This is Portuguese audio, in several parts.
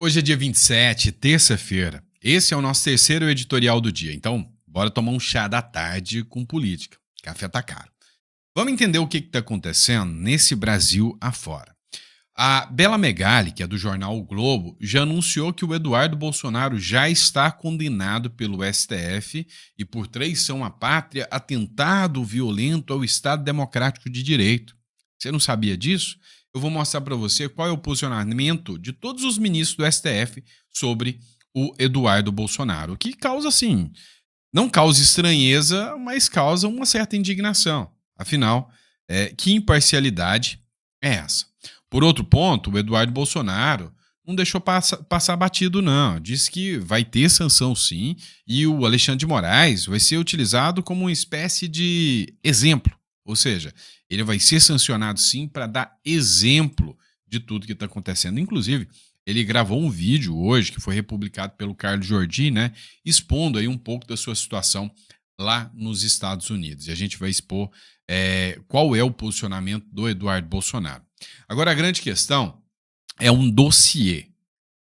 Hoje é dia 27, terça-feira. Esse é o nosso terceiro editorial do dia. Então, bora tomar um chá da tarde com política. Café tá caro. Vamos entender o que está acontecendo nesse Brasil afora. A Bela Megali, que é do jornal O Globo, já anunciou que o Eduardo Bolsonaro já está condenado pelo STF e por traição à pátria, atentado violento ao Estado Democrático de Direito. Você não sabia disso? Eu vou mostrar para você qual é o posicionamento de todos os ministros do STF sobre o Eduardo Bolsonaro, o que causa, assim, não causa estranheza, mas causa uma certa indignação. Afinal, que imparcialidade é essa? Por outro ponto, o Eduardo Bolsonaro não deixou passar batido, não. Disse que vai ter sanção, sim, e o Alexandre de Moraes vai ser utilizado como uma espécie de exemplo. Ou seja, ele vai ser sancionado, sim, para dar exemplo de tudo que está acontecendo. Inclusive, ele gravou um vídeo hoje, que foi republicado pelo Carlos Jordi, né, expondo aí um pouco da sua situação lá nos Estados Unidos. E a gente vai expor qual é o posicionamento do Eduardo Bolsonaro. Agora, a grande questão é um dossiê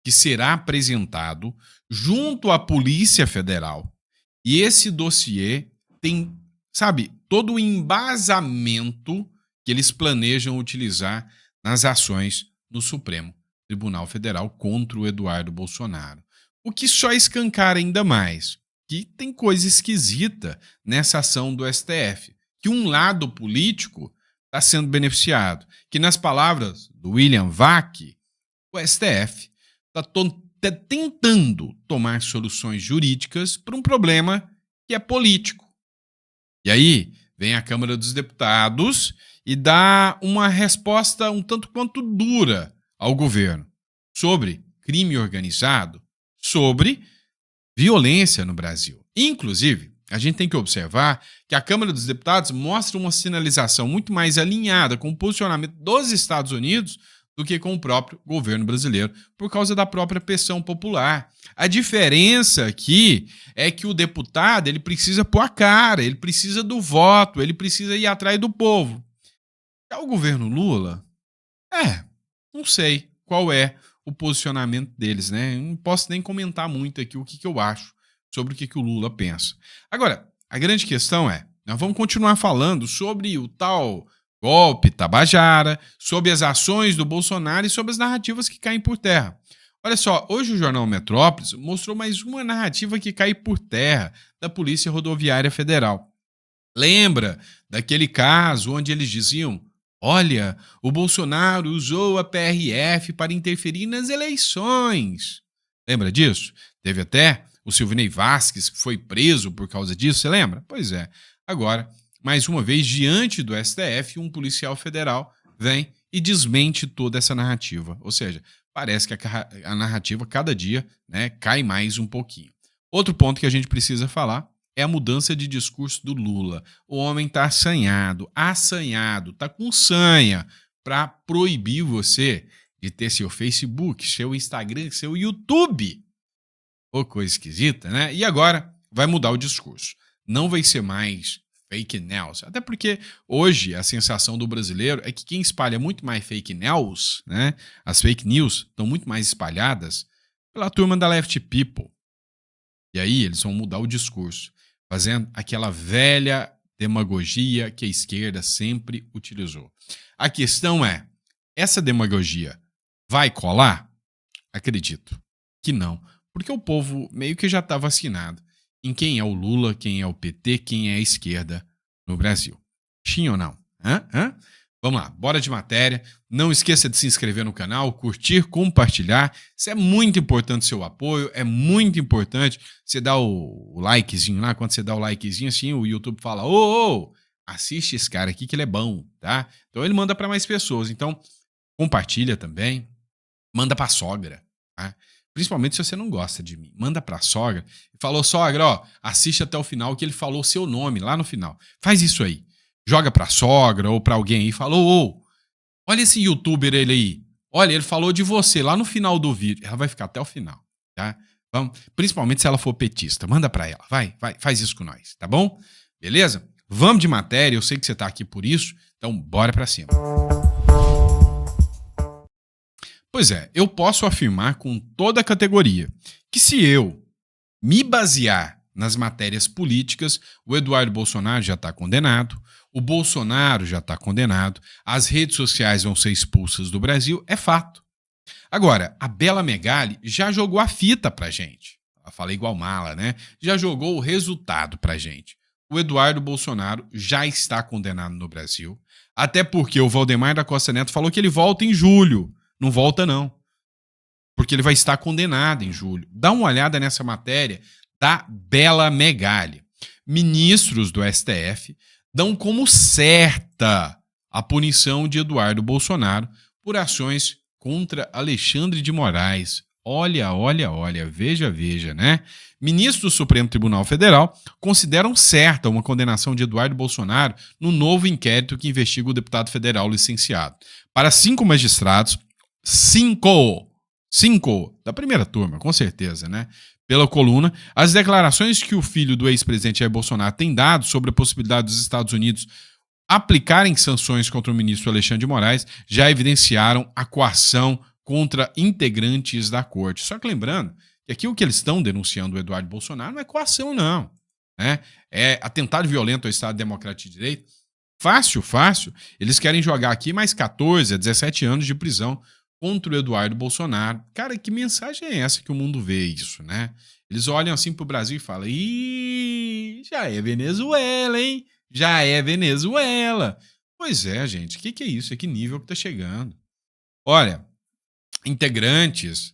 que será apresentado junto à Polícia Federal. E esse dossiê tem, sabe, todo o embasamento que eles planejam utilizar nas ações no Supremo Tribunal Federal contra o Eduardo Bolsonaro. O que só escancara ainda mais que tem coisa esquisita nessa ação do STF, que um lado político está sendo beneficiado, que nas palavras do William Vac, o STF está tentando tomar soluções jurídicas para um problema que é político. E aí vem a Câmara dos Deputados e dá uma resposta um tanto quanto dura ao governo sobre crime organizado, sobre violência no Brasil. Inclusive, a gente tem que observar que a Câmara dos Deputados mostra uma sinalização muito mais alinhada com o posicionamento dos Estados Unidos do que com o próprio governo brasileiro, por causa da própria pressão popular. A diferença aqui é que o deputado ele precisa pôr a cara, ele precisa do voto, ele precisa ir atrás do povo. Já o governo Lula, não sei qual é o posicionamento deles, né? Não posso nem comentar muito aqui o que eu acho sobre o que o Lula pensa. Agora, a grande questão é, nós vamos continuar falando sobre o tal golpe Tabajara, sobre as ações do Bolsonaro e sobre as narrativas que caem por terra. Olha só, hoje o jornal Metrópolis mostrou mais uma narrativa que cai por terra da Polícia Rodoviária Federal. Lembra daquele caso onde eles diziam: olha, o Bolsonaro usou a PRF para interferir nas eleições. Lembra disso? Teve até o Silvinei Vasquez, que foi preso por causa disso, você lembra? Pois é. Agora, mais uma vez, diante do STF, um policial federal vem e desmente toda essa narrativa. Ou seja, parece que a narrativa, cada dia, né, cai mais um pouquinho. Outro ponto que a gente precisa falar é a mudança de discurso do Lula. O homem está assanhado, está com sanha para proibir você de ter seu Facebook, seu Instagram, seu YouTube. Ô, coisa esquisita, né? E agora vai mudar o discurso. Não vai ser mais fake news. Até porque hoje a sensação do brasileiro é que quem espalha muito mais fake news, né? As fake news estão muito mais espalhadas pela turma da Left People. E aí eles vão mudar o discurso, fazendo aquela velha demagogia que a esquerda sempre utilizou. A questão é, essa demagogia vai colar? Acredito que não. Porque o povo meio que já está vacinado em quem é o Lula, quem é o PT, quem é a esquerda no Brasil. Sim ou não? Vamos lá, bora de matéria. Não esqueça de se inscrever no canal, curtir, compartilhar. Isso é muito importante, seu apoio. É muito importante você dar o likezinho lá. Quando você dá o likezinho, assim, o YouTube fala: ô, assiste esse cara aqui que ele é bom, tá? Então ele manda para mais pessoas. Então, compartilha também. Manda para a sogra, tá? Principalmente se você não gosta de mim. Manda pra sogra. Falou: sogra, ó, assiste até o final que ele falou seu nome lá no final. Faz isso aí. Joga pra sogra ou pra alguém aí. Falou: olha esse youtuber ele aí. Olha, ele falou de você lá no final do vídeo. Ela vai ficar até o final, tá? Vamos, principalmente se ela for petista. Manda pra ela. Vai, faz isso com nós, tá bom? Beleza? Vamos de matéria. Eu sei que você tá aqui por isso. Então, bora pra cima. Pois é, eu posso afirmar com toda a categoria que se eu me basear nas matérias políticas, o Eduardo Bolsonaro já está condenado, o Bolsonaro já está condenado, as redes sociais vão ser expulsas do Brasil, é fato. Agora, a Bela Megali já jogou a fita pra gente. Eu falei igual mala, né? Já jogou o resultado pra gente. O Eduardo Bolsonaro já está condenado no Brasil, até porque o Valdemar da Costa Neto falou que ele volta em julho. Não volta, não. Porque ele vai estar condenado em julho. Dá uma olhada nessa matéria da Bela Megali. Ministros do STF dão como certa a punição de Eduardo Bolsonaro por ações contra Alexandre de Moraes. Olha, veja, né? Ministros do Supremo Tribunal Federal consideram certa uma condenação de Eduardo Bolsonaro no novo inquérito que investiga o deputado federal licenciado. Para 5 magistrados, 5 da primeira turma, com certeza, né? Pela coluna, as declarações que o filho do ex-presidente Jair Bolsonaro tem dado sobre a possibilidade dos Estados Unidos aplicarem sanções contra o ministro Alexandre de Moraes já evidenciaram a coação contra integrantes da corte. Só que lembrando que aqui o que eles estão denunciando o Eduardo Bolsonaro não é coação, não. Né? É atentado violento ao Estado Democrático de Direito. Fácil. Eles querem jogar aqui mais 14 a 17 anos de prisão contra o Eduardo Bolsonaro. Cara, que mensagem é essa que o mundo vê isso, né? Eles olham assim pro Brasil e falam: ih, já é Venezuela, hein? Já é Venezuela. Pois é, gente, o que é isso? É que nível que tá chegando? Olha, integrantes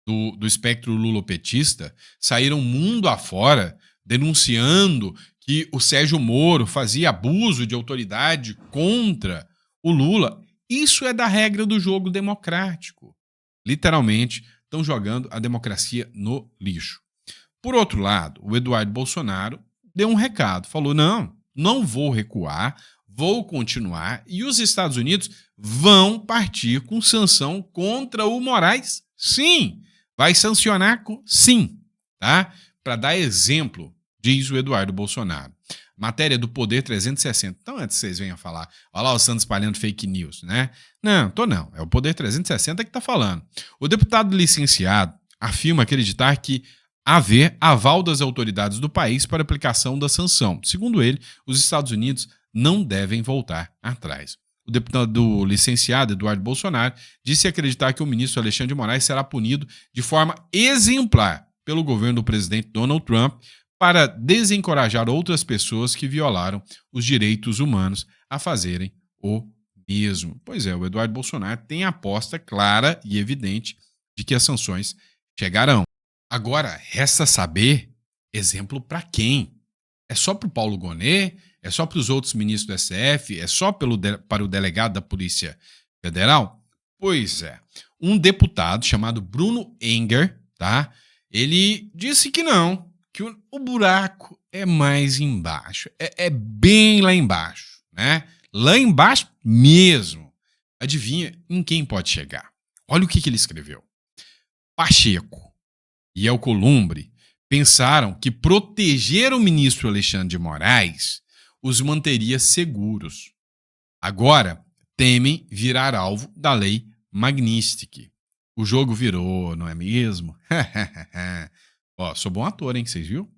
do espectro lulopetista saíram mundo afora denunciando que o Sérgio Moro fazia abuso de autoridade contra o Lula. Isso é da regra do jogo democrático. Literalmente, estão jogando a democracia no lixo. Por outro lado, o Eduardo Bolsonaro deu um recado, falou: não vou recuar, vou continuar, e os Estados Unidos vão partir com sanção contra o Moraes? Sim, vai sancionar sim, tá? Para dar exemplo, diz o Eduardo Bolsonaro. Matéria do Poder 360. Então, antes vocês venham falar, olha lá o Santos espalhando fake news, né? Não. É o Poder 360 que está falando. O deputado licenciado afirma acreditar que haver aval das autoridades do país para aplicação da sanção. Segundo ele, os Estados Unidos não devem voltar atrás. O deputado licenciado Eduardo Bolsonaro disse acreditar que o ministro Alexandre de Moraes será punido de forma exemplar pelo governo do presidente Donald Trump para desencorajar outras pessoas que violaram os direitos humanos a fazerem o mesmo. Pois é, o Eduardo Bolsonaro tem a aposta clara e evidente de que as sanções chegarão. Agora, resta saber exemplo para quem? É só para o Paulo Gonet? É só para os outros ministros do STF? É só para o delegado da Polícia Federal? Pois é. Um deputado chamado Bruno Enger, tá? Ele disse que não, que o buraco é mais embaixo. É bem lá embaixo, né? Lá embaixo mesmo. Adivinha em quem pode chegar? Olha o que ele escreveu. Pacheco e Alcolumbre pensaram que proteger o ministro Alexandre de Moraes os manteria seguros. Agora temem virar alvo da lei Magnitsky. O jogo virou, não é mesmo? Ó, sou bom ator, hein? Vocês viu?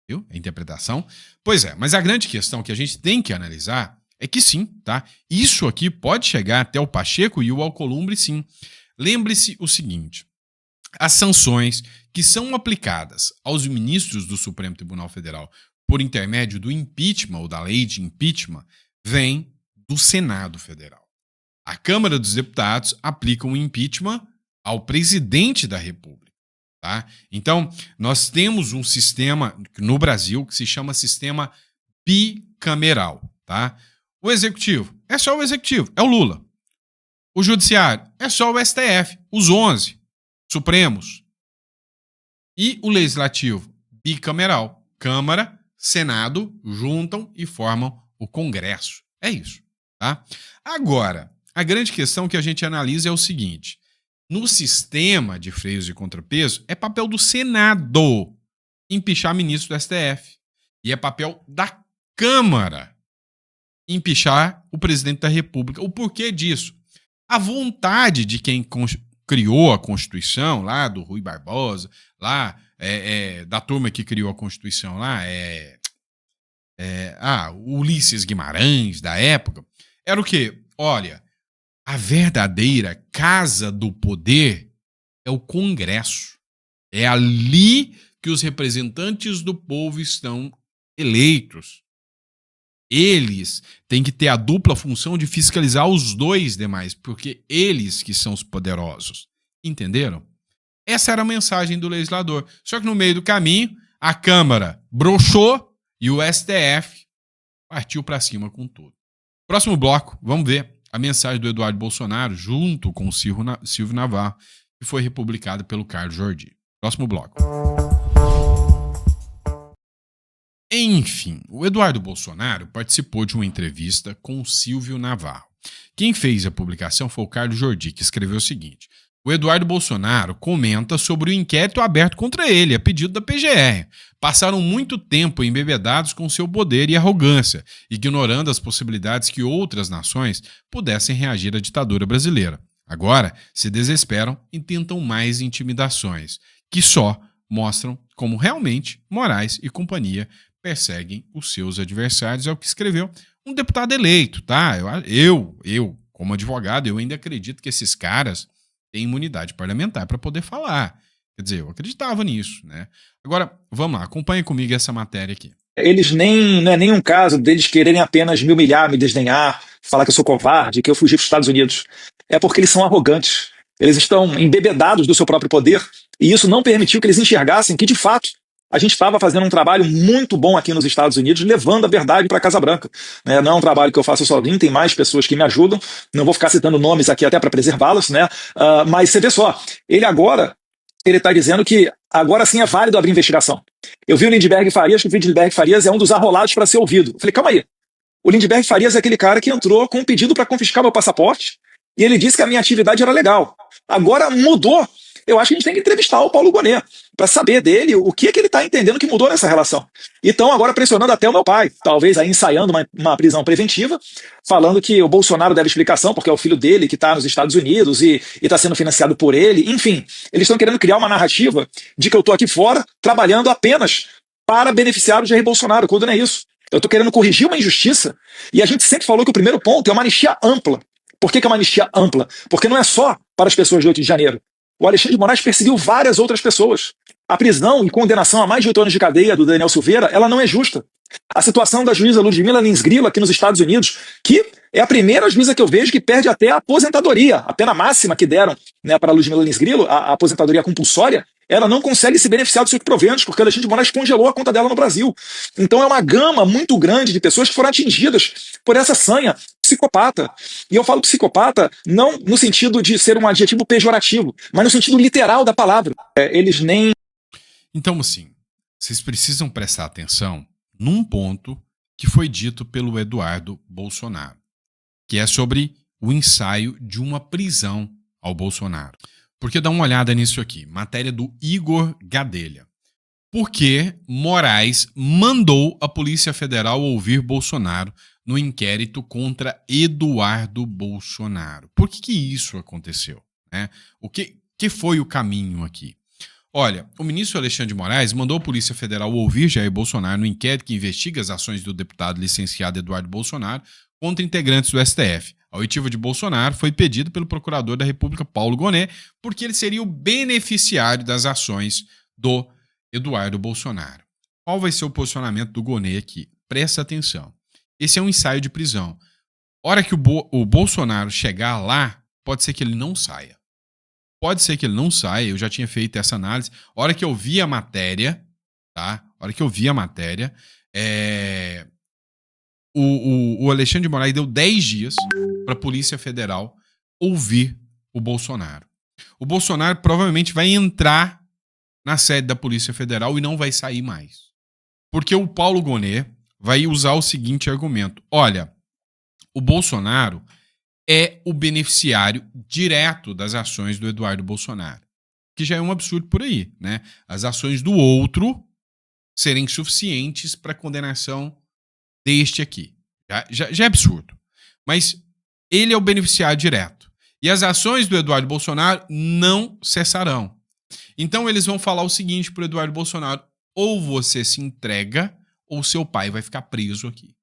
Viu? A interpretação. Pois é, mas a grande questão que a gente tem que analisar é que sim, tá? Isso aqui pode chegar até o Pacheco e o Alcolumbre, sim. Lembre-se o seguinte: as sanções que são aplicadas aos ministros do Supremo Tribunal Federal por intermédio do impeachment ou da lei de impeachment vêm do Senado Federal. A Câmara dos Deputados aplica um impeachment ao presidente da República. Tá? Então, nós temos um sistema no Brasil que se chama sistema bicameral. Tá? O Executivo é só o Executivo, é o Lula. O Judiciário é só o STF, os 11 Supremos. E o Legislativo bicameral, Câmara, Senado, juntam e formam o Congresso. É isso. Tá? Agora, a grande questão que a gente analisa é o seguinte: no sistema de freios e contrapeso, é papel do Senado empichar ministro do STF. E é papel da Câmara empichar o presidente da República. O porquê disso? A vontade de quem criou a Constituição, lá do Rui Barbosa, lá da turma que criou a Constituição lá, Ulisses Guimarães, da época, era o quê? Olha, a verdadeira casa do poder é o Congresso. É ali que os representantes do povo estão eleitos. Eles têm que ter a dupla função de fiscalizar os dois demais, porque eles que são os poderosos. Entenderam? Essa era a mensagem do legislador. Só que no meio do caminho, a Câmara broxou e o STF partiu para cima com tudo. Próximo bloco, vamos ver a mensagem do Eduardo Bolsonaro junto com o Silvio Navarro, que foi republicada pelo Carlos Jordi. Próximo bloco. Enfim, o Eduardo Bolsonaro participou de uma entrevista com o Silvio Navarro. Quem fez a publicação foi o Carlos Jordi, que escreveu o seguinte: o Eduardo Bolsonaro comenta sobre o inquérito aberto contra ele, a pedido da PGR. Passaram muito tempo embebedados com seu poder e arrogância, ignorando as possibilidades que outras nações pudessem reagir à ditadura brasileira. Agora se desesperam e tentam mais intimidações, que só mostram como realmente Moraes e companhia perseguem os seus adversários, é o que escreveu um deputado eleito, tá? Eu, como advogado, eu ainda acredito que esses caras têm imunidade parlamentar para poder falar. Quer dizer, eu acreditava nisso, né? Agora, vamos lá, acompanhe comigo essa matéria aqui. Eles não é nenhum caso deles quererem apenas me humilhar, me desdenhar, falar que eu sou covarde, que eu fugi para os Estados Unidos. É porque eles são arrogantes. Eles estão embebedados do seu próprio poder e isso não permitiu que eles enxergassem que, de fato, a gente estava fazendo um trabalho muito bom aqui nos Estados Unidos, levando a verdade para a Casa Branca. Não é um trabalho que eu faço sozinho, tem mais pessoas que me ajudam. Não vou ficar citando nomes aqui até para preservá-los, né? Mas você vê só, ele está dizendo que agora sim é válido abrir investigação. Eu vi o Lindbergh Farias, que o Lindbergh Farias é um dos arrolados para ser ouvido. Eu falei, calma aí. O Lindbergh Farias é aquele cara que entrou com um pedido para confiscar meu passaporte e ele disse que a minha atividade era legal. Agora mudou. Eu acho que a gente tem que entrevistar o Paulo Gonet para saber dele o que é que ele está entendendo que mudou nessa relação. E estão agora pressionando até o meu pai, talvez aí ensaiando uma prisão preventiva, falando que o Bolsonaro deve explicação, porque é o filho dele que está nos Estados Unidos e está sendo financiado por ele. Enfim, eles estão querendo criar uma narrativa de que eu estou aqui fora trabalhando apenas para beneficiar o Jair Bolsonaro, quando não é isso. Eu estou querendo corrigir uma injustiça e a gente sempre falou que o primeiro ponto é uma anistia ampla. Por que é uma anistia ampla? Porque não é só para as pessoas de 8 de janeiro. O Alexandre de Moraes perseguiu várias outras pessoas. A prisão e condenação a mais de 8 anos de cadeia do Daniel Silveira, ela não é justa. A situação da juíza Ludmila Lins Grilo aqui nos Estados Unidos, que é a primeira juíza que eu vejo que perde até a aposentadoria. A pena máxima que deram, né, para a Ludmila Lins Grilo, a aposentadoria compulsória, ela não consegue se beneficiar dos seus proventos, porque o Alexandre de Moraes congelou a conta dela no Brasil. Então é uma gama muito grande de pessoas que foram atingidas por essa sanha psicopata. E eu falo psicopata não no sentido de ser um adjetivo pejorativo, mas no sentido literal da palavra. Eles nem... Então, assim, vocês precisam prestar atenção num ponto que foi dito pelo Eduardo Bolsonaro, que é sobre o ensaio de uma prisão ao Bolsonaro. Porque dá uma olhada nisso aqui, matéria do Igor Gadelha. Por que Moraes mandou a Polícia Federal ouvir Bolsonaro no inquérito contra Eduardo Bolsonaro? Por que isso aconteceu? Né? O que foi o caminho aqui? Olha, o ministro Alexandre de Moraes mandou a Polícia Federal ouvir Jair Bolsonaro no inquérito que investiga as ações do deputado licenciado Eduardo Bolsonaro contra integrantes do STF. A oitiva de Bolsonaro foi pedida pelo procurador da República, Paulo Gonet, porque ele seria o beneficiário das ações do Eduardo Bolsonaro. Qual vai ser o posicionamento do Gonet aqui? Presta atenção. Esse é um ensaio de prisão. Hora que o Bolsonaro chegar lá, pode ser que ele não saia. Pode ser que ele não saia, eu já tinha feito essa análise. Hora que eu vi a matéria, tá? Hora que eu vi a matéria, o Alexandre de Moraes deu 10 dias para a Polícia Federal ouvir o Bolsonaro. O Bolsonaro provavelmente vai entrar na sede da Polícia Federal e não vai sair mais. Porque o Paulo Gonet vai usar o seguinte argumento. Olha, o Bolsonaro é o beneficiário direto das ações do Eduardo Bolsonaro. Que já é um absurdo por aí, né? As ações do outro serem suficientes para a condenação deste aqui. Já é absurdo. Mas ele é o beneficiário direto. E as ações do Eduardo Bolsonaro não cessarão. Então eles vão falar o seguinte pro Eduardo Bolsonaro: ou você se entrega, ou seu pai vai ficar preso aqui.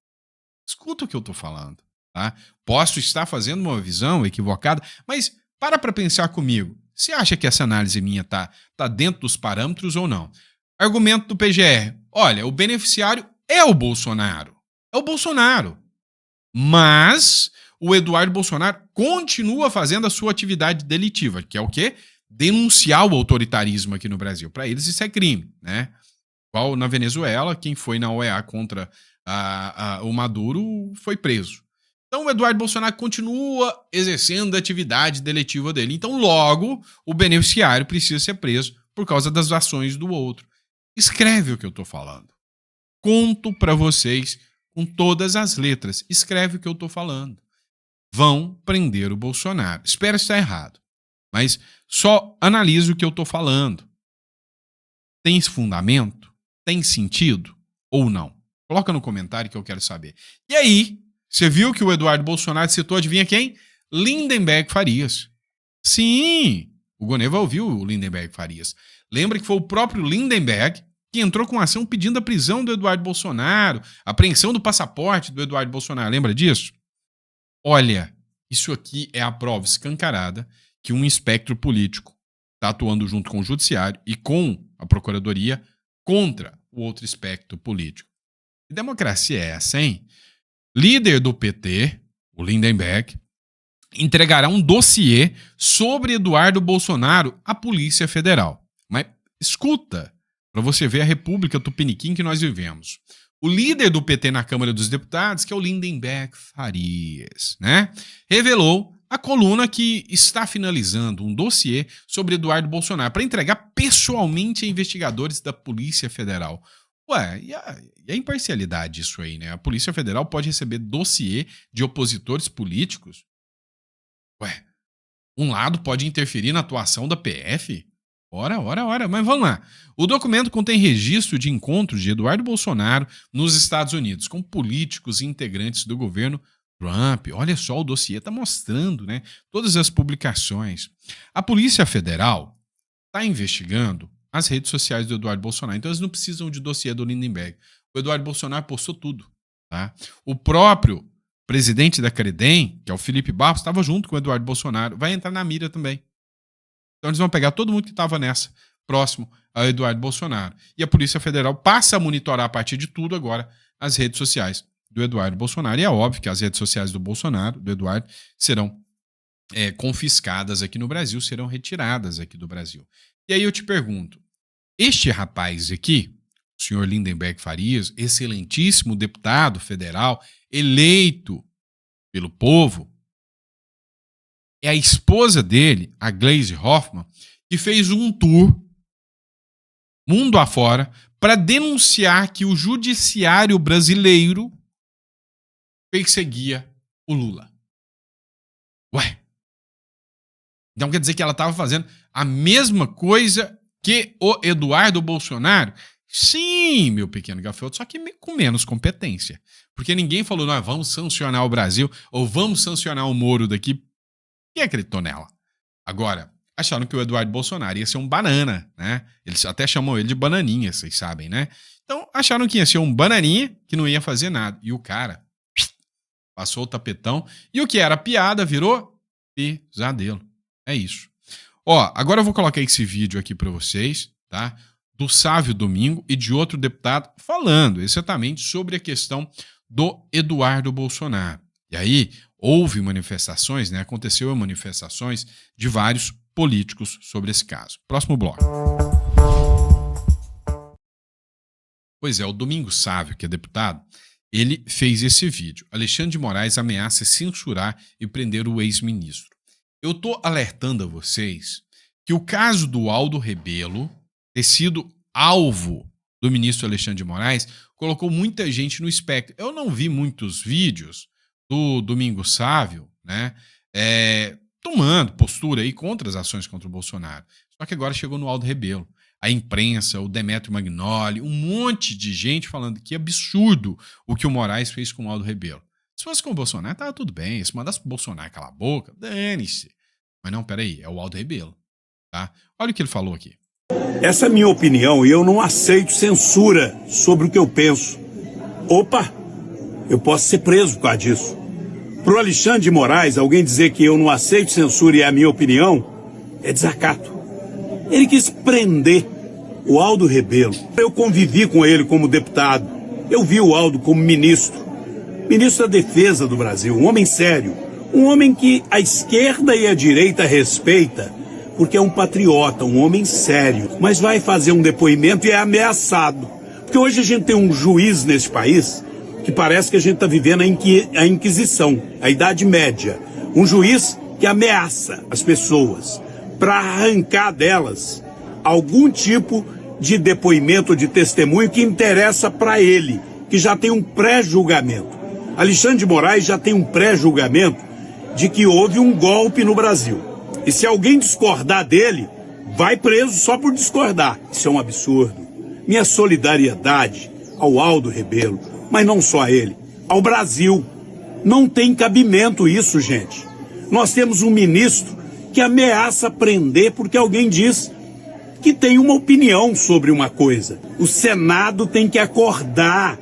Escuta o que eu tô falando, tá? Posso estar fazendo uma visão equivocada, mas para pensar comigo. Você acha que essa análise minha tá dentro dos parâmetros ou não? Argumento do PGR. Olha, o beneficiário é o Bolsonaro. É o Bolsonaro. Mas o Eduardo Bolsonaro continua fazendo a sua atividade delitiva, que é o quê? Denunciar o autoritarismo aqui no Brasil. Para eles isso é crime, né? Igual na Venezuela, quem foi na OEA contra o Maduro foi preso. Então o Eduardo Bolsonaro continua exercendo a atividade deletiva dele. Então logo o beneficiário precisa ser preso por causa das ações do outro. Escreve o que eu tô falando. Conto para vocês com todas as letras. Escreve o que eu tô falando. Vão prender o Bolsonaro. Espero estar errado, mas só analisa o que eu tô falando. Tem fundamento? Tem sentido? Ou não? Coloca no comentário que eu quero saber. E aí, você viu que o Eduardo Bolsonaro citou, adivinha quem? Lindenberg Farias. Sim, o Goneva ouviu o Lindenberg Farias. Lembra que foi o próprio Lindenberg que entrou com ação pedindo a prisão do Eduardo Bolsonaro, a apreensão do passaporte do Eduardo Bolsonaro. Lembra disso? Olha, isso aqui é a prova escancarada que um espectro político está atuando junto com o judiciário e com a procuradoria contra o outro espectro político. Que democracia é essa, hein? Líder do PT, o Lindenberg, entregará um dossiê sobre Eduardo Bolsonaro à Polícia Federal. Mas escuta, para você ver a República Tupiniquim que nós vivemos. O líder do PT na Câmara dos Deputados, que é o Lindenberg Farias, né, revelou a coluna que está finalizando um dossiê sobre Eduardo Bolsonaro para entregar pessoalmente a investigadores da Polícia Federal. Ué, e a imparcialidade disso aí, né? A Polícia Federal pode receber dossiê de opositores políticos? Ué, um lado pode interferir na atuação da PF? Ora, mas vamos lá. O documento contém registro de encontros de Eduardo Bolsonaro nos Estados Unidos com políticos e integrantes do governo Trump. Olha só, o dossiê está mostrando, né? Todas as publicações. A Polícia Federal está investigando as redes sociais do Eduardo Bolsonaro. Então eles não precisam de dossiê do Lindenberg. O Eduardo Bolsonaro postou tudo, tá? O próprio presidente da Credem, que é o Felipe Barros, estava junto com o Eduardo Bolsonaro. Vai entrar na mira também. Então eles vão pegar todo mundo que estava nessa, próximo ao Eduardo Bolsonaro. E a Polícia Federal passa a monitorar a partir de tudo agora as redes sociais do Eduardo Bolsonaro. E é óbvio que as redes sociais do Bolsonaro, do Eduardo, serão confiscadas aqui no Brasil, serão retiradas aqui do Brasil. E aí eu te pergunto, este rapaz aqui, o senhor Lindenberg Farias, excelentíssimo deputado federal, eleito pelo povo, é a esposa dele, a Gleisi Hoffmann, que fez um tour mundo afora para denunciar que o judiciário brasileiro perseguia o Lula. Ué, então quer dizer que ela estava fazendo a mesma coisa que o Eduardo Bolsonaro? Sim, meu pequeno gafanhoto, só que com menos competência. Porque ninguém falou, nós vamos sancionar o Brasil ou vamos sancionar o Moro daqui. Quem acreditou nela? Agora, acharam que o Eduardo Bolsonaro ia ser um banana, né? Eles até chamam ele de bananinha, vocês sabem, né? Então, acharam que ia ser um bananinha que não ia fazer nada. E o cara passou o tapetão e o que era piada virou pesadelo. É isso. Ó, agora eu vou colocar esse vídeo aqui para vocês, tá? Do Sávio Domingo e de outro deputado falando exatamente sobre a questão do Eduardo Bolsonaro. E aí, houve manifestações, né? Aconteceu manifestações de vários políticos sobre esse caso. Próximo bloco. Pois é, o Domingos Sávio, que é deputado, ele fez esse vídeo. Alexandre de Moraes ameaça censurar e prender o ex-ministro. Eu tô alertando a vocês que o caso do Aldo Rebelo ter sido alvo do ministro Alexandre de Moraes colocou muita gente no espectro. Eu não vi muitos vídeos do Domingos Sávio, né, tomando postura aí contra as ações contra o Bolsonaro. Só que agora chegou no Aldo Rebelo. A imprensa, o Demetrio Magnoli, um monte de gente falando que absurdo o que o Moraes fez com o Aldo Rebelo. Se fosse com o Bolsonaro, tava tudo bem. Se mandasse pro Bolsonaro calar a boca, dane-se. Mas não, peraí, é o Aldo Rebelo, tá? Olha o que ele falou aqui. Essa é a minha opinião e eu não aceito censura sobre o que eu penso. Opa, eu posso ser preso por causa disso. Pro Alexandre de Moraes, alguém dizer que eu não aceito censura e é a minha opinião, é desacato. Ele quis prender o Aldo Rebelo. Eu convivi com ele como deputado. Eu vi o Aldo como ministro da Defesa do Brasil, um homem sério. Um homem que a esquerda e a direita respeita, porque é um patriota, um homem sério. Mas vai fazer um depoimento e é ameaçado. Porque hoje a gente tem um juiz nesse país que parece que a gente está vivendo a Inquisição, a Idade Média. Um juiz que ameaça as pessoas para arrancar delas algum tipo de depoimento, de testemunho que interessa para ele, que já tem um pré-julgamento. Alexandre de Moraes já tem um pré-julgamento de que houve um golpe no Brasil. E se alguém discordar dele, vai preso só por discordar. Isso é um absurdo. Minha solidariedade ao Aldo Rebelo, mas não só a ele, ao Brasil. Não tem cabimento isso, gente. Nós temos um ministro que ameaça prender porque alguém diz que tem uma opinião sobre uma coisa. O Senado tem que acordar.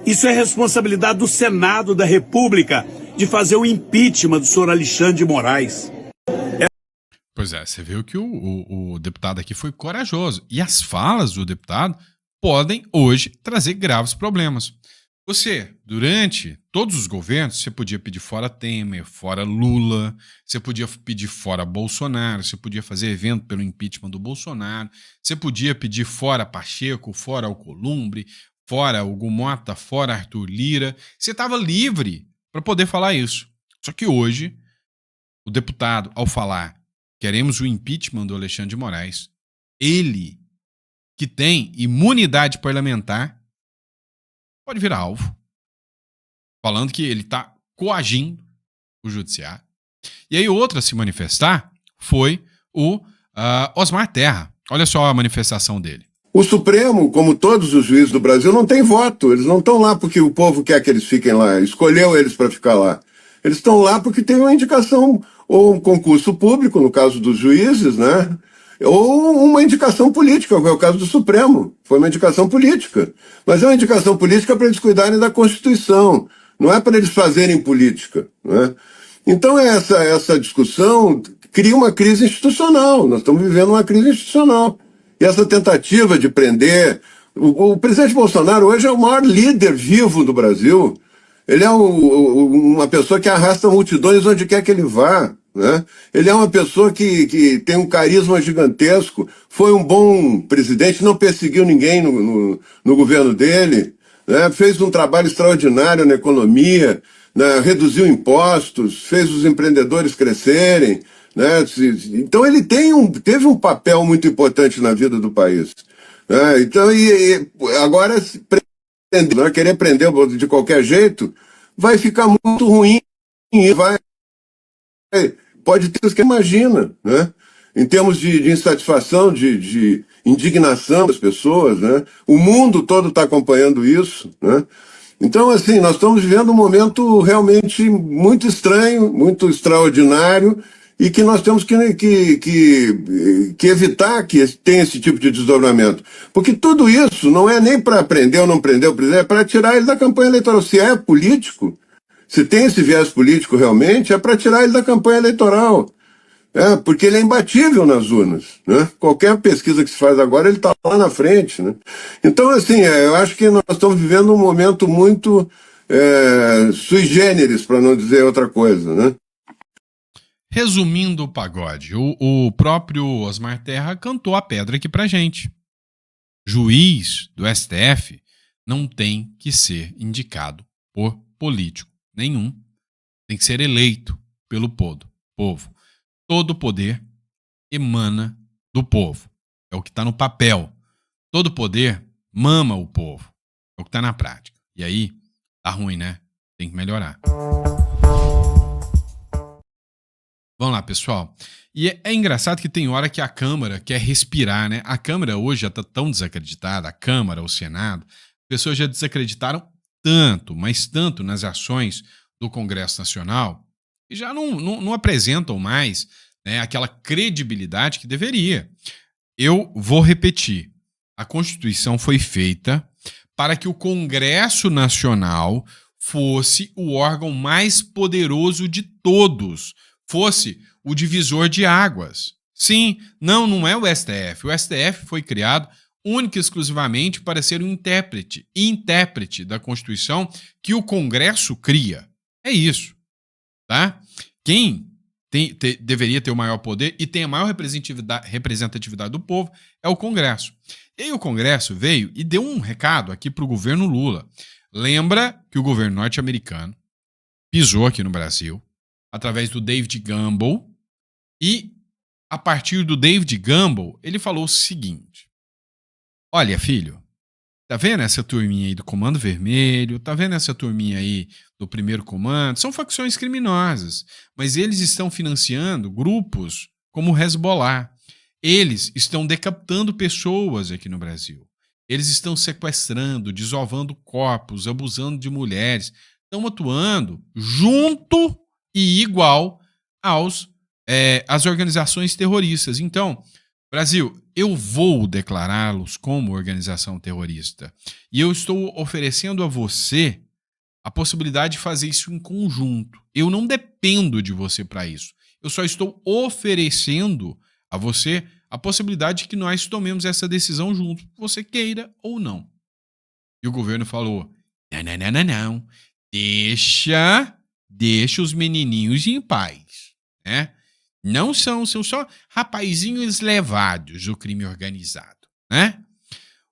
Isso é responsabilidade do Senado da República de fazer o impeachment do senhor Alexandre de Moraes. Pois é, você viu que o deputado aqui foi corajoso. E as falas do deputado podem hoje trazer graves problemas. Você, durante todos os governos, você podia pedir fora Temer, fora Lula, você podia pedir fora Bolsonaro, você podia fazer evento pelo impeachment do Bolsonaro, você podia pedir fora Pacheco, fora Alcolumbre, fora Hugo Mota, fora Arthur Lira. Você estava livre para poder falar isso. Só que hoje, o deputado, ao falar queremos o impeachment do Alexandre de Moraes, ele, que tem imunidade parlamentar, pode virar alvo, falando que ele está coagindo o judiciário. E aí outro a se manifestar foi o Osmar Terra. Olha só a manifestação dele. O Supremo, como todos os juízes do Brasil, não tem voto. Eles não estão lá porque o povo quer que eles fiquem lá, escolheu eles para ficar lá. Eles estão lá porque tem uma indicação, ou um concurso público, no caso dos juízes, né? Ou uma indicação política, que é o caso do Supremo. Foi uma indicação política. Mas é uma indicação política para eles cuidarem da Constituição. Não é para eles fazerem política, né? Então essa discussão cria uma crise institucional. Nós estamos vivendo uma crise institucional. E essa tentativa de prender... O presidente Bolsonaro hoje é o maior líder vivo do Brasil. Ele é uma pessoa que arrasta multidões onde quer que ele vá, né? Ele é uma pessoa que tem um carisma gigantesco, foi um bom presidente, não perseguiu ninguém no governo dele, né? Fez um trabalho extraordinário na economia, né? Reduziu impostos, fez os empreendedores crescerem, né? Então ele teve um papel muito importante na vida do país, né? Então, agora né? Querer prender de qualquer jeito vai ficar muito ruim e pode ter o que imagina, né? Em termos de insatisfação, de indignação das pessoas, né? O mundo todo está acompanhando isso, né? Então, assim, nós estamos vivendo um momento realmente muito estranho, muito extraordinário, e que nós temos que evitar que tenha esse tipo de desdobramento. Porque tudo isso não é nem para prender ou não prender o presidente, é para tirar ele da campanha eleitoral. Se é político, se tem esse viés político realmente, é para tirar ele da campanha eleitoral. Porque ele é imbatível nas urnas, né? Qualquer pesquisa que se faz agora, ele está lá na frente, né? Então, assim, eu acho que nós estamos vivendo um momento muito sui generis, para não dizer outra coisa, né? Resumindo o pagode, o próprio Osmar Terra cantou a pedra aqui pra gente. Juiz do STF não tem que ser indicado por político nenhum. Tem que ser eleito pelo povo. Todo poder emana do povo. É o que está no papel. Todo poder mama o povo. É o que está na prática. E aí, tá ruim, né? Tem que melhorar. Vamos lá, pessoal. E é engraçado que tem hora que a Câmara quer respirar, né? A Câmara hoje já está tão desacreditada, a Câmara, o Senado, as pessoas já desacreditaram tanto, mas tanto nas ações do Congresso Nacional, e já não apresentam mais né, aquela credibilidade que deveria. Eu vou repetir. A Constituição foi feita para que o Congresso Nacional fosse o órgão mais poderoso de todos, fosse o divisor de águas. Sim, não é o STF. O STF foi criado única e exclusivamente para ser um intérprete da Constituição que o Congresso cria. É isso, tá? Quem deveria ter o maior poder e tem a maior representatividade do povo é o Congresso. E aí o Congresso veio e deu um recado aqui para o governo Lula. Lembra que o governo norte-americano pisou aqui no Brasil através do David Gamble e, a partir do David Gamble, ele falou o seguinte: olha, filho, tá vendo essa turminha aí do Comando Vermelho? Tá vendo essa turminha aí do Primeiro Comando? São facções criminosas, mas eles estão financiando grupos como o Hezbollah. Eles estão decapitando pessoas aqui no Brasil. Eles estão sequestrando, desovando corpos, abusando de mulheres. Estão atuando junto e igual às organizações terroristas. Então, Brasil, eu vou declará-los como organização terrorista. E eu estou oferecendo a você a possibilidade de fazer isso em conjunto. Eu não dependo de você para isso. Eu só estou oferecendo a você a possibilidade de que nós tomemos essa decisão junto, você queira ou não. E o governo falou: não. Deixa os menininhos em paz, né? Não são só rapazinhos levados do crime organizado, né?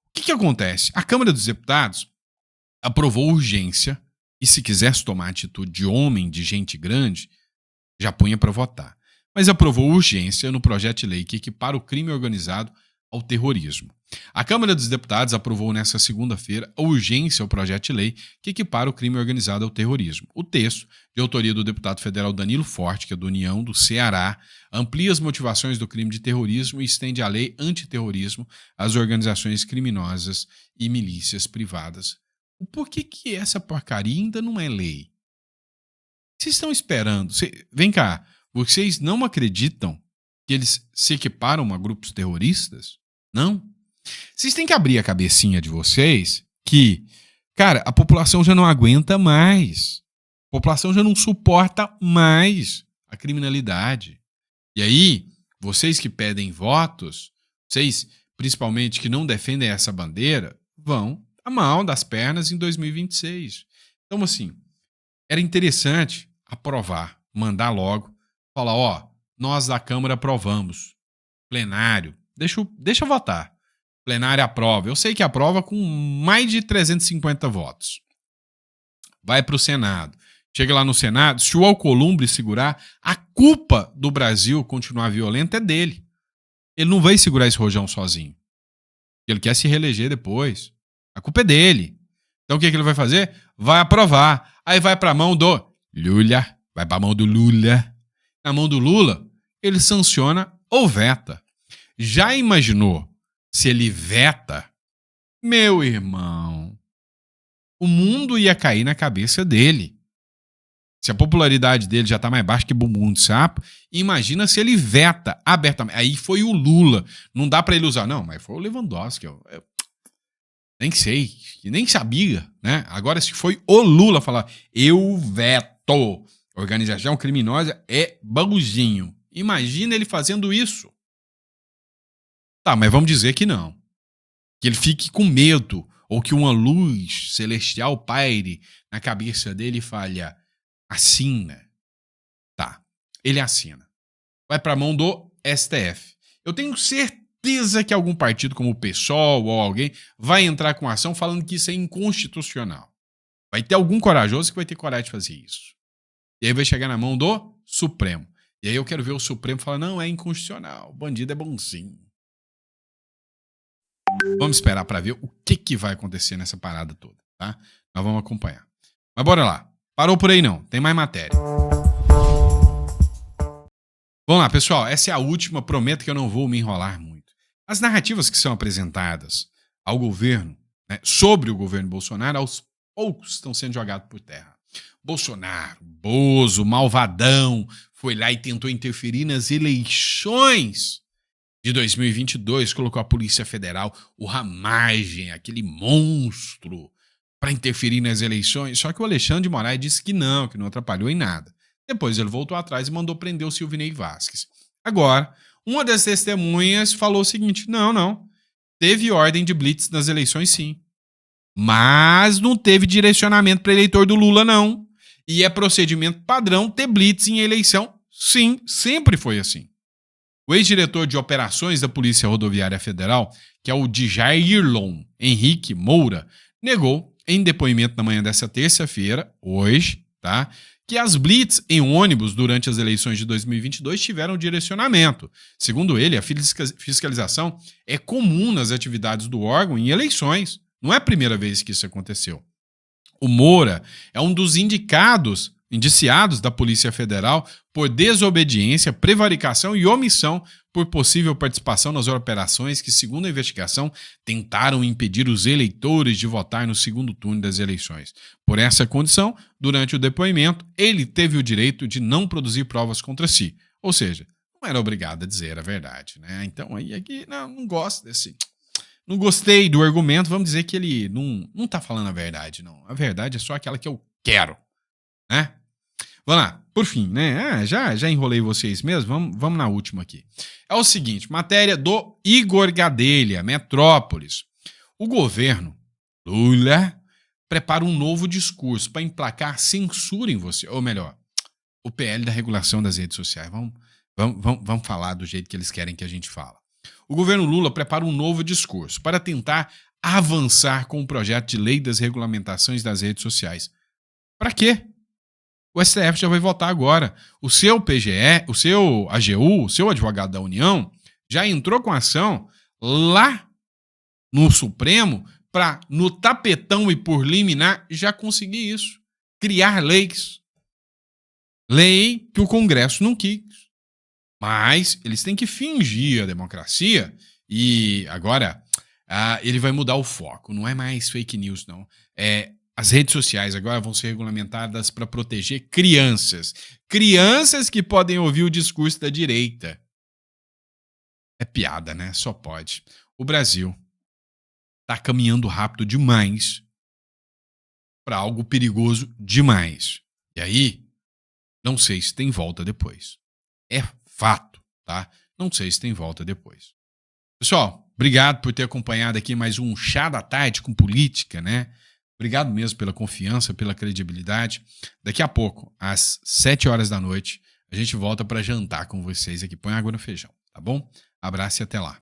O que acontece? A Câmara dos Deputados aprovou urgência e, se quisesse tomar atitude de homem, de gente grande, já punha para votar. Mas aprovou urgência no projeto de lei que equipara o crime organizado ao terrorismo. A Câmara dos Deputados aprovou nesta segunda-feira a urgência ao projeto de lei que equipara o crime organizado ao terrorismo. O texto, de autoria do deputado federal Danilo Forte, que é do União do Ceará, amplia as motivações do crime de terrorismo e estende a lei antiterrorismo às organizações criminosas e milícias privadas. Por que essa porcaria ainda não é lei? Vocês estão esperando? Vem cá. Vocês não acreditam que eles se equiparam a grupos terroristas? Não? Vocês têm que abrir a cabecinha de vocês que, cara, a população já não aguenta mais. A população já não suporta mais a criminalidade. E aí, vocês que pedem votos, vocês, principalmente que não defendem essa bandeira, vão a mal das pernas em 2026. Então, assim, era interessante aprovar, mandar logo, falar, ó, nós da Câmara aprovamos. Plenário, deixa eu votar. Plenário aprova. Eu sei que aprova com mais de 350 votos. Vai para o Senado. Chega lá no Senado, se o Alcolumbre segurar, a culpa do Brasil continuar violento é dele. Ele não vai segurar esse rojão sozinho. Ele quer se reeleger depois. A culpa é dele. Então o que ele vai fazer? Vai aprovar. Aí vai para a mão do Lula. Vai para a mão do Lula. Na mão do Lula, ele sanciona ou veta. Já imaginou se ele veta? Meu irmão, o mundo ia cair na cabeça dele. Se a popularidade dele já está mais baixa que bumbum de sapo, imagina se ele veta abertamente. Aí foi o Lula. Não dá para ele usar. Não, mas foi o Lewandowski. Eu nem sei, nem sabia, né? Agora, se foi o Lula falar, eu veto. Organização criminosa é baguzinho. Imagina ele fazendo isso. Tá, mas vamos dizer que não. Que ele fique com medo, ou que uma luz celestial paire na cabeça dele e fale, assina. Tá, ele assina. Vai para a mão do STF. Eu tenho certeza que algum partido como o PSOL ou alguém vai entrar com ação falando que isso é inconstitucional. Vai ter algum corajoso que vai ter coragem de fazer isso. E aí vai chegar na mão do Supremo. E aí eu quero ver o Supremo falar, não, é inconstitucional, o bandido é bonzinho. Vamos esperar para ver o que vai acontecer nessa parada toda, tá? Nós vamos acompanhar. Mas bora lá. Parou por aí não, tem mais matéria. Vamos lá, pessoal, essa é a última, prometo que eu não vou me enrolar muito. As narrativas que são apresentadas ao governo, né, sobre o governo Bolsonaro, aos poucos estão sendo jogadas por terra. Bolsonaro, Bozo, malvadão, foi lá e tentou interferir nas eleições de 2022, colocou a Polícia Federal, o Ramagem, aquele monstro, para interferir nas eleições. Só que o Alexandre de Moraes disse que não atrapalhou em nada. Depois ele voltou atrás e mandou prender o Silvinei Vasquez. Agora, uma das testemunhas falou o seguinte: não, teve ordem de blitz nas eleições sim, mas não teve direcionamento para eleitor do Lula não. E é procedimento padrão ter blitz em eleição. Sim, sempre foi assim. O ex-diretor de operações da Polícia Rodoviária Federal, que é o Djairlon Henrique Moura, negou em depoimento na manhã dessa terça-feira, hoje, tá, que as blitz em ônibus durante as eleições de 2022 tiveram direcionamento. Segundo ele, a fiscalização é comum nas atividades do órgão em eleições. Não é a primeira vez que isso aconteceu. O Moura é um dos indiciados da Polícia Federal por desobediência, prevaricação e omissão por possível participação nas operações que, segundo a investigação, tentaram impedir os eleitores de votar no segundo turno das eleições. Por essa condição, durante o depoimento, ele teve o direito de não produzir provas contra si. Ou seja, não era obrigado a dizer a verdade, né? Então, aí aqui, não gosto desse... Não gostei do argumento, vamos dizer que ele não tá falando a verdade, não. A verdade é só aquela que eu quero, né? Vamos lá, por fim, né? Já enrolei vocês mesmo, vamos na última aqui. É o seguinte, matéria do Igor Gadelha, Metrópolis. O governo Lula prepara um novo discurso para emplacar censura em você, ou melhor, o PL da regulação das redes sociais. Vamos falar do jeito que eles querem que a gente fala. O governo Lula prepara um novo discurso para tentar avançar com o projeto de lei das regulamentações das redes sociais. Para quê? O STF já vai votar agora. O seu PGE, o seu AGU, o seu advogado da União, já entrou com ação lá no Supremo para, no tapetão e por liminar, já conseguir isso. Criar leis. Lei que o Congresso não quis. Mas eles têm que fingir a democracia e agora ele vai mudar o foco. Não é mais fake news, não. As redes sociais agora vão ser regulamentadas para proteger crianças. Crianças que podem ouvir o discurso da direita. É piada, né? Só pode. O Brasil está caminhando rápido demais para algo perigoso demais. E aí, não sei se tem volta depois. É fato, tá? Não sei se tem volta depois. Pessoal, obrigado por ter acompanhado aqui mais um Chá da Tarde com política, né? Obrigado mesmo pela confiança, pela credibilidade. Daqui a pouco, às 7 horas da noite, a gente volta para jantar com vocês aqui. Põe água no feijão, tá bom? Abraço e até lá.